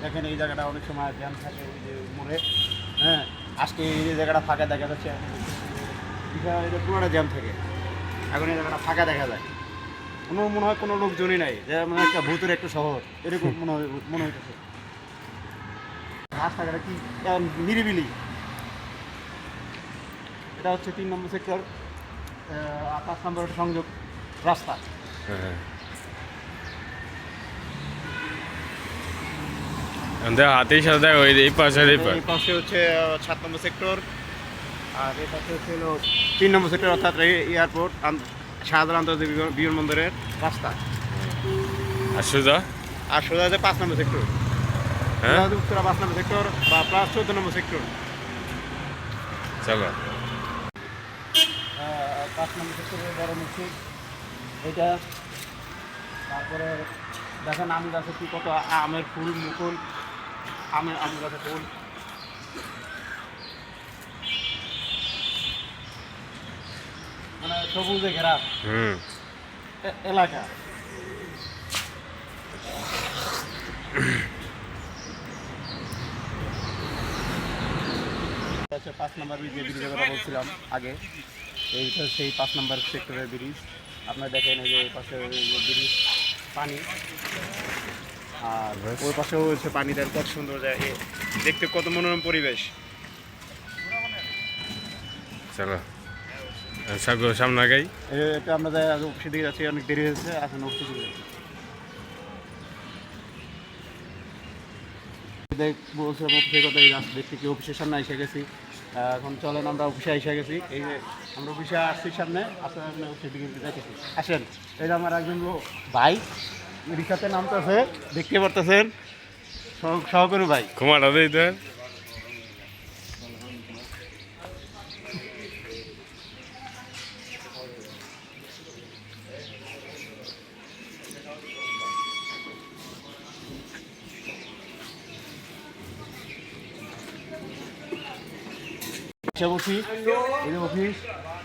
দেখেন এই জায়গাটা অনেক সময় জ্যাম থাকে ওই যে মোড়ে। হ্যাঁ, আজকে এই জায়গাটা ফাঁকা দেখা যাচ্ছে, এটা পুরোটা জ্যাম থাকে। এখন এই জায়গাটা ফাঁকা দেখা যায়, মনে হয় কোনো লোকজনই নাই, যে মানে একটা ভূতের একটা শহর এরকম মনে হইতেছে। রাস্তাঘাটে কি নিরিবিলি। এটা হচ্ছে 3 নম্বর সেক্টর, 5 নম্বর সংযোগ রাস্তা। হাতের সাথে এই পাশে এই পাশে হচ্ছে 7 নম্বর সেক্টর, আর এই পাশে হচ্ছে হলো 3 নম্বর সেক্টর, অর্থাৎ এয়ারপোর্ট, শাহজালাল আন্তর্জাতিক বিমানবন্দরের রাস্তা। আর সোজা আছে 5 নম্বর সেক্টর, হ্যাঁ উত্তরা 5 নম্বর সেক্টর বা প্লাস 14 নম্বর সেক্টর। চলো 5 নম্বর সেক্টরের বড় মসজিদ এটা। তারপরে দেখেন আম গাছে কি কত আমের ফুল, মুকুল আম গাছে ফুল। মানে সবুজে ঘেরা এলাকা। হচ্ছে 5 নম্বর যে ব্রিজের কথা বলছিলাম আগে, এইটা সেই 5 নম্বর সেক্টরের ব্রিজ। আপনারা দেখেন এই যে পাশে ব্রিজ, পানি, আর ওই পাশেও হচ্ছে পানি। দেন কত সুন্দর যায়, দেখতে কত মনোরম পরিবেশ। চলো সামনে আগাই। এটা আমরা অফিসের দিকে যাচ্ছি, অনেক দেরি হয়েছে, এখন অফিসে দিকে যাচ্ছি। বলছিলাম অফিসের কথা, দেখতে কি অফিসের সামনে এসে গেছি। এখন চলেন আমরা অফিসে এসে গেছি। এই যে আমরা অফিসে আসছি, সামনে আপনার অফিসের দিকে যাইতেছি। আসেন, এই যে আমার একজন ভাই রিক্সাতে নামতেছে, দেখতে পারতেছেন, সহকর্মী ভাই। ঘুমাটা দেই তো অফিস, এই যে অফিস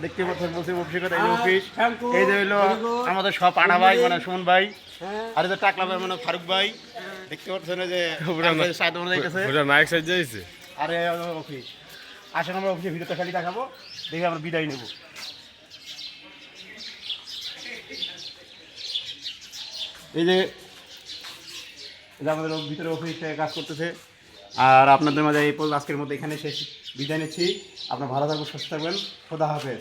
দেখতে পাচ্ছেন, বলছি অফিসের কথা। এই যে অফিস, এই যে হইলো আমাদের সব আনা ভাই, মানে সুমন ভাই, আর এই যে টাকলা ভাই মানে ফারুক ভাই। দেখতে পাচ্ছেন যে নায়ক সাইজ যাইছে। আরে অফিস, আসেন আমরা অফিসের ভিডিওটা খালি দেখাবো, দেখে আমরা বিদায় নেব। এই যে আমাদের ভিতরে অফিসে কাজ করতেছে। আর আপনাদের মাঝে এই আজকের মধ্যে এখানে শেষ, বিদায় নিচ্ছি। আপনারা ভালো থাকবেন, সুস্থ থাকবেন, খোদা হাফেজ।